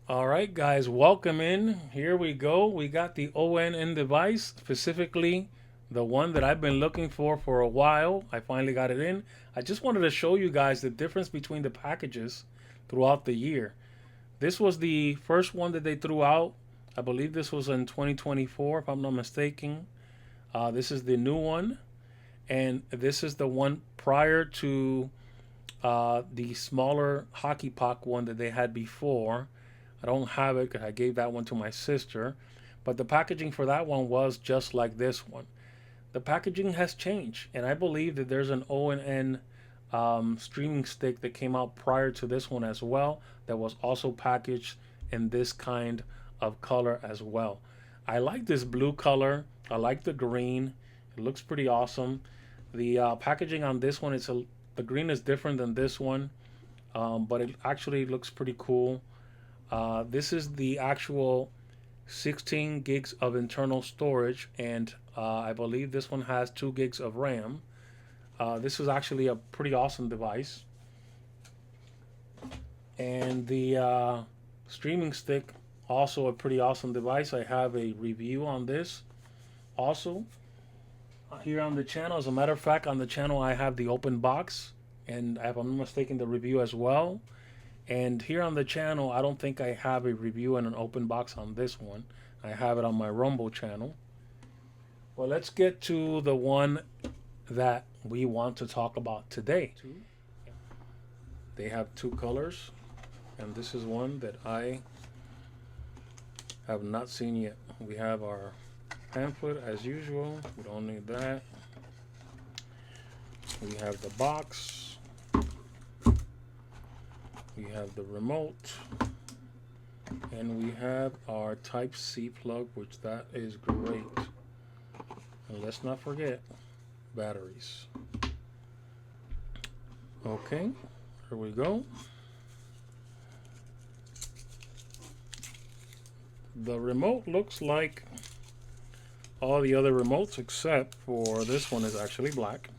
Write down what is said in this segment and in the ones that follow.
All right, guys, welcome in. Here we go. We got the ONN device, specifically the one that I've been looking for a while. I finally got it in. I just wanted to show you guys the difference between the packages throughout the year. This was the first one that they threw out. I believe this was in 2024, if I'm not mistaken. This is the new one, and this is the one prior to the smaller hockey puck one that they had before. I don't have it because I gave that one to my sister, but the packaging for that one was just like this one. The packaging has changed, and I believe that there's an ONN streaming stick that came out prior to this one as well that was also packaged in this kind of color as well. I like this blue color. I like the green. It looks pretty awesome. The packaging on this one is the green is different than this one, but it actually looks pretty cool. This is the actual 16 gigs of internal storage, and I believe this one has 2 gigs of RAM. This is actually a pretty awesome device. And the streaming stick, also a pretty awesome device. I have a review on this also here on the channel. As a matter of fact, on the channel I have the open box, and if I'm not mistaken, the review as well. And here on the channel, I don't think I have a review and an open box on this one. I have it on my Rumble channel. Well, let's get to the one that we want to talk about today. They have 2 colors, and this is one that I have not seen yet. We have our pamphlet as usual. We don't need that. We have the box. We have the remote, and we have our Type-C plug, which that is great. And let's not forget batteries. Okay, here we go. The remote looks like all the other remotes except for this one is actually black,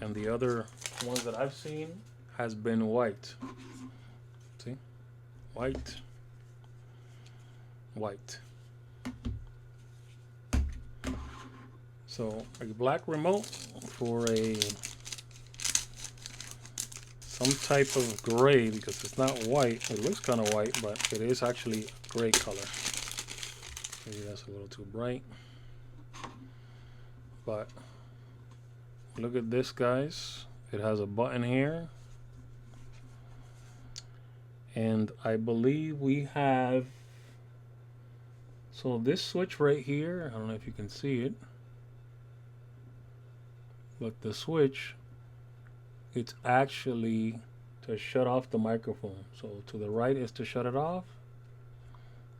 and the other ones that I've seen has been white. See? White. White. So a black remote for some type of gray, because it's not white. It looks kind of white, but it is actually gray color. Maybe that's a little too bright. But look at this, guys. It has a button here. And I believe we have, so this switch right here, I don't know if you can see it, but the switch, it's actually to shut off the microphone. So to the right is to shut it off,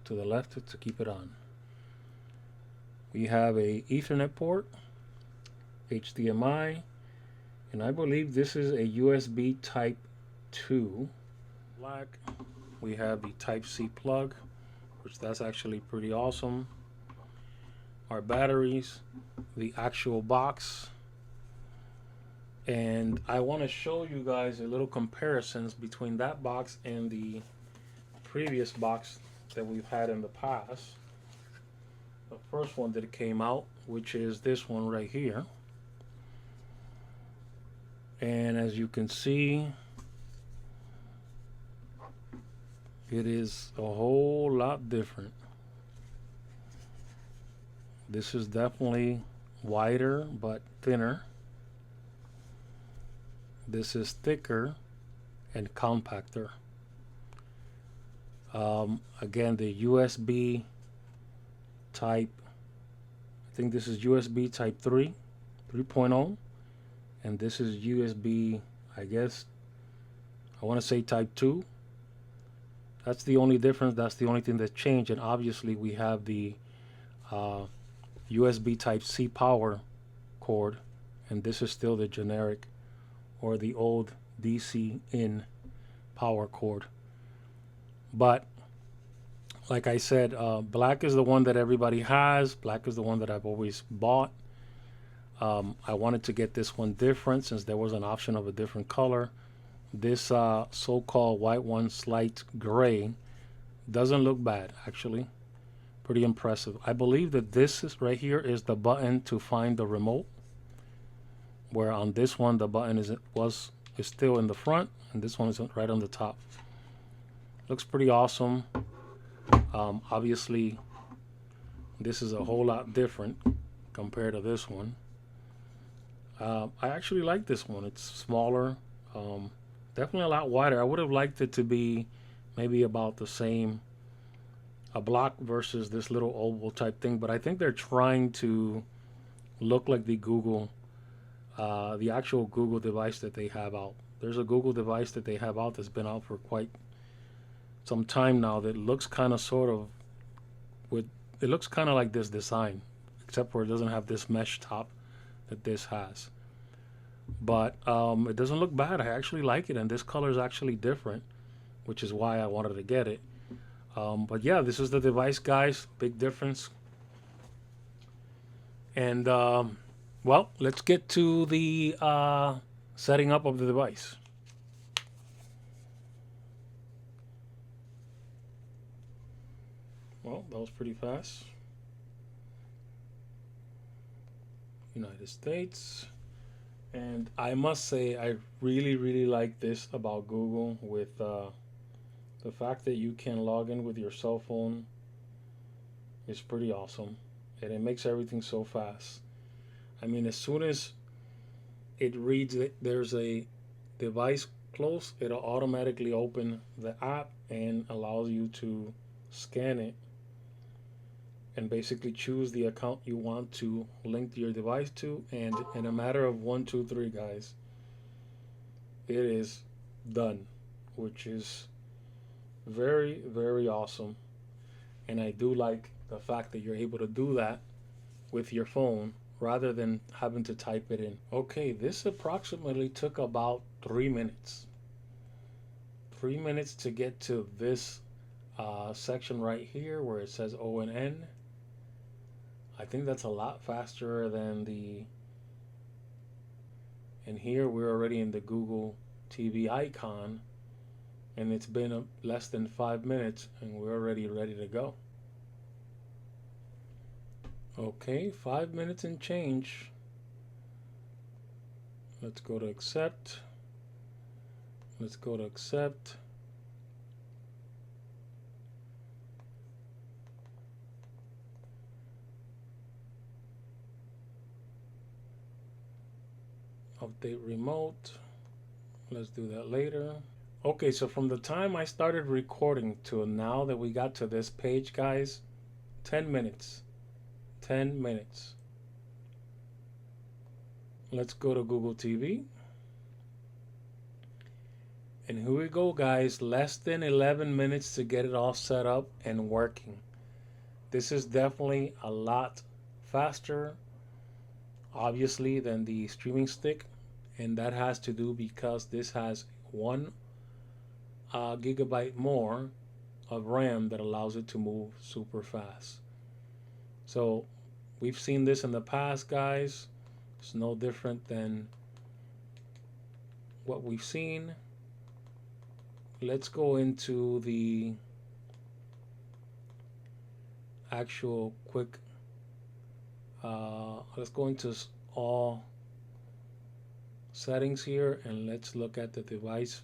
to the left is to keep it on. We have a Ethernet port, HDMI, and I believe this is a USB Type 2. Black. We have the Type-C plug, which that's actually pretty awesome. Our batteries, the actual box, and I want to show you guys a little comparisons between that box and the previous box that we've had in the past. The first one that came out, which is this one right here, and as you can see, it is a whole lot different. This is definitely wider but thinner. This is thicker and compactor. Again, the USB type, I think this is USB type 3.0, and this is USB, I guess, I want to say type 2. That's the only difference. That's the only thing that changed. And obviously we have the USB Type-C power cord, and this is still the generic or the old DC in power cord. But like I said, black is the one that everybody has. Black is the one that I've always bought. I wanted to get this one different since there was an option of a different color. This so-called white one, slight gray, doesn't look bad actually. Pretty impressive. I believe that this is right here is the button to find the remote, where on this one the button is still in the front, and this one is right on the top. Looks pretty awesome. Obviously, this is a whole lot different compared to this one. I actually like this one. It's smaller, definitely a lot wider. I would have liked it to be maybe about the same, a block versus this little oval type thing. But I think they're trying to look like the actual Google device that they have out. There's a Google device that they have out that's been out for quite some time now that looks kind of sort of with it looks kind of like this design, except for it doesn't have this mesh top that this has. But it doesn't look bad. I actually like it, and this color is actually different, which is why I wanted to get it. But yeah, this is the device, guys. Big difference. And well, let's get to the setting up of the device. Well, that was pretty fast. United States. And I must say, I really, really like this about Google with the fact that you can log in with your cell phone is pretty awesome. And it makes everything so fast. I mean, as soon as it reads that there's a device close, it'll automatically open the app and allows you to scan it and basically choose the account you want to link your device to, and in a matter of 1 2 3, guys, it is done, which is very, very awesome. And I do like the fact that you're able to do that with your phone rather than having to type it in. Okay, this approximately took about 3 minutes. 3 minutes to get to this section right here where it says ONN. I think that's a lot faster than and here we're already in the Google TV icon, and it's been less than 5 minutes and we're already ready to go. Okay, 5 minutes and change. Let's go to accept. Let's go to accept. Update remote. Let's do that later. Okay, so from the time I started recording to now that we got to this page, guys, 10 minutes. 10 minutes. Let's go to Google TV. And here we go, guys. Less than 11 minutes to get it all set up and working. This is definitely a lot faster, obviously, than the streaming stick. And that has to do because this has 1 gigabyte more of RAM that allows it to move super fast. So we've seen this in the past, guys. It's no different than what we've seen. Let's go into the actual quick let's go into all settings here, and let's look at the device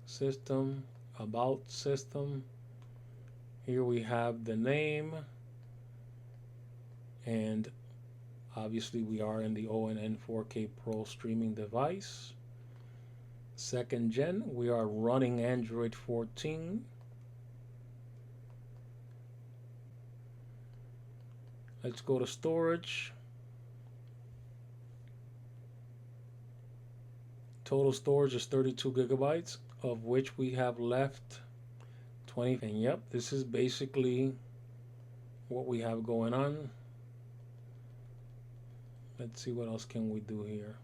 system, about system. Here we have the name, and obviously we are in the ONN 4K Pro streaming device. 2nd gen, we are running Android 14. Let's go to storage. Total storage is 32 gigabytes, of which we have left 20. And yep, this is basically what we have going on. Let's see what else can we do here.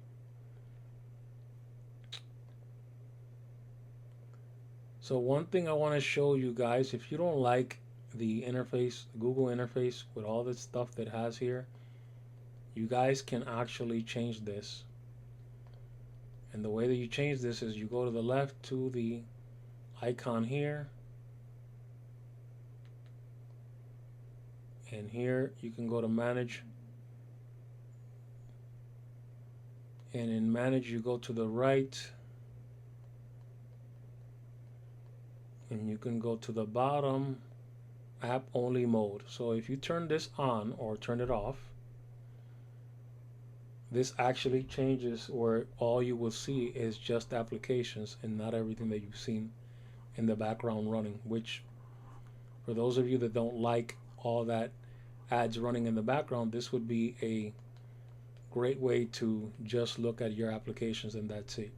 So one thing I want to show you guys, if you don't like the interface, Google interface with all this stuff that it has here, you guys can actually change this. And the way that you change this is you go to the left to the icon here, and here you can go to manage, and in manage you go to the right and you can go to the bottom, app only mode. So if you turn this on or turn it off, this actually changes where all you will see is just applications and not everything that you've seen in the background running, which for those of you that don't like all that ads running in the background, this would be a great way to just look at your applications and that's it.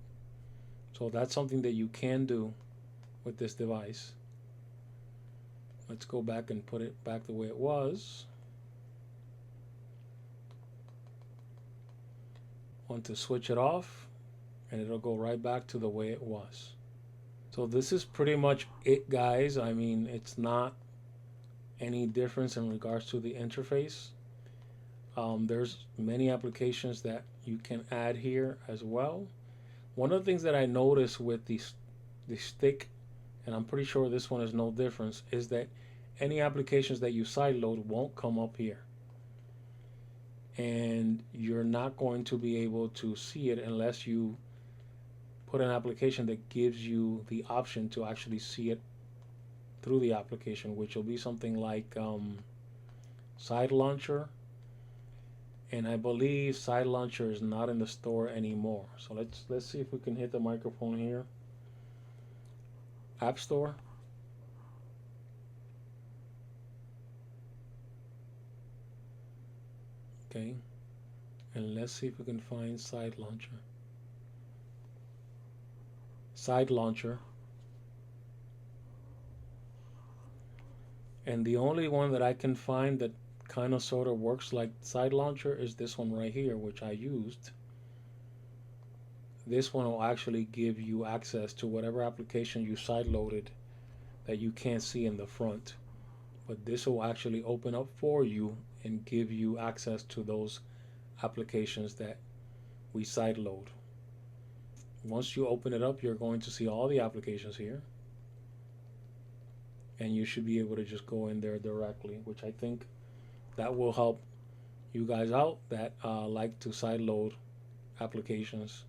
So that's something that you can do with this device. Let's go back and put it back the way it was. Want to switch it off and it'll go right back to the way it was. So this is pretty much it, guys. I mean, it's not any difference in regards to the interface. There's many applications that you can add here as well. One of the things that I noticed with the stick, and I'm pretty sure this one is no difference, is that any applications that you sideload won't come up here. And you're not going to be able to see it unless you put an application that gives you the option to actually see it through the application, which will be something like Side Launcher. And I believe Side Launcher is not in the store anymore. So let's see if we can hit the microphone here. App Store. Okay. And let's see if we can find Side Launcher. Side Launcher. And the only one that I can find that kind of sort of works like Side Launcher is this one right here, which I used. This one will actually give you access to whatever application you sideloaded that you can't see in the front. But this will actually open up for you and give you access to those applications that we sideload. Once you open it up, you're going to see all the applications here. And you should be able to just go in there directly, which I think that will help you guys out that like to sideload applications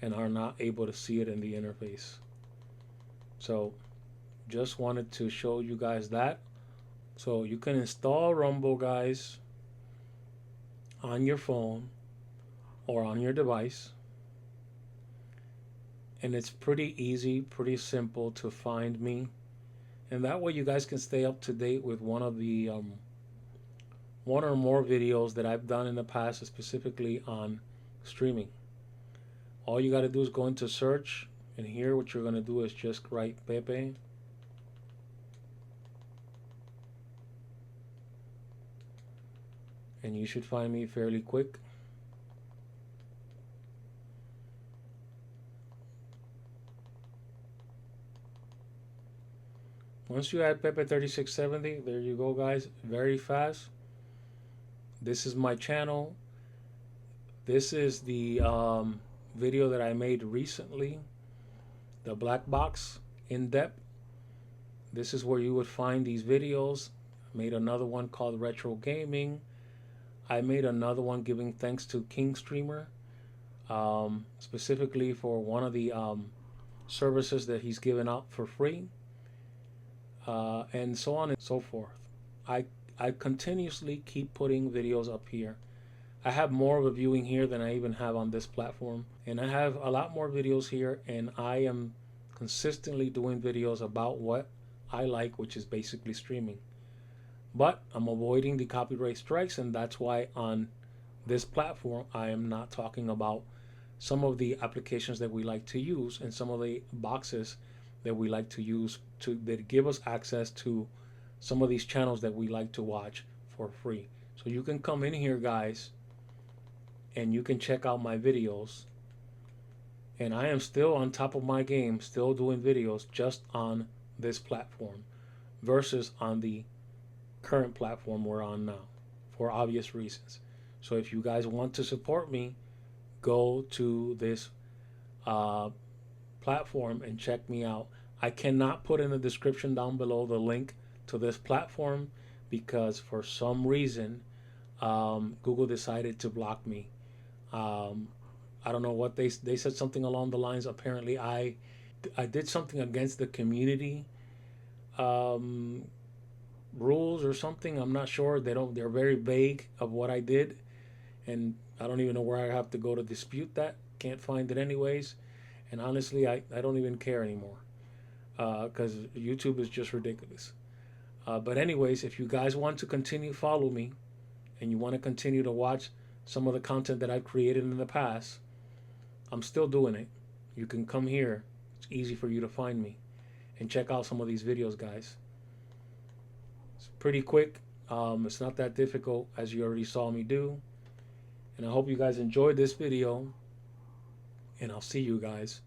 and are not able to see it in the interface. So just wanted to show you guys that. So you can install Rumble, guys, on your phone or on your device. And it's pretty easy, pretty simple to find me. And that way you guys can stay up to date with one of the one or more videos that I've done in the past, specifically on streaming. All you got to do is go into search, and here what you're going to do is just write Pepe. And you should find me fairly quick. Once you add Pepe 3670, there you go, guys. Very fast. This is my channel. This is the video that I made recently, the black box in depth. This is where you would find these videos. I made another one called Retro Gaming. I made another one giving thanks to King Streamer, specifically for one of the services that he's given out for free, and so on and so forth. I continuously keep putting videos up here. I have more of a viewing here than I even have on this platform, and I have a lot more videos here, and I am consistently doing videos about what I like, which is basically streaming. But I'm avoiding the copyright strikes, and that's why on this platform I am not talking about some of the applications that we like to use and some of the boxes that we like to use that give us access to some of these channels that we like to watch for free. So you can come in here, guys, and you can check out my videos. And I am still on top of my game, still doing videos just on this platform versus on the current platform we're on now, for obvious reasons. So if you guys want to support me, go to this uh, platform and check me out. I cannot put in the description down below the link to this platform because for some reason Google decided to block me. Um, I don't know what they said something along the lines. Apparently, I did something against the community um, rules or something. I'm not sure. They're very vague of what I did, and I don't even know where I have to go to dispute that. Can't find it anyways. And honestly, I don't even care anymore because YouTube is just ridiculous. But anyways, if you guys want to continue follow me and you want to continue to watch some of the content that I've created in the past, I'm still doing it. You can come here. It's easy for you to find me and check out some of these videos, guys. It's pretty quick. It's not that difficult as you already saw me do. And I hope you guys enjoyed this video. And I'll see you guys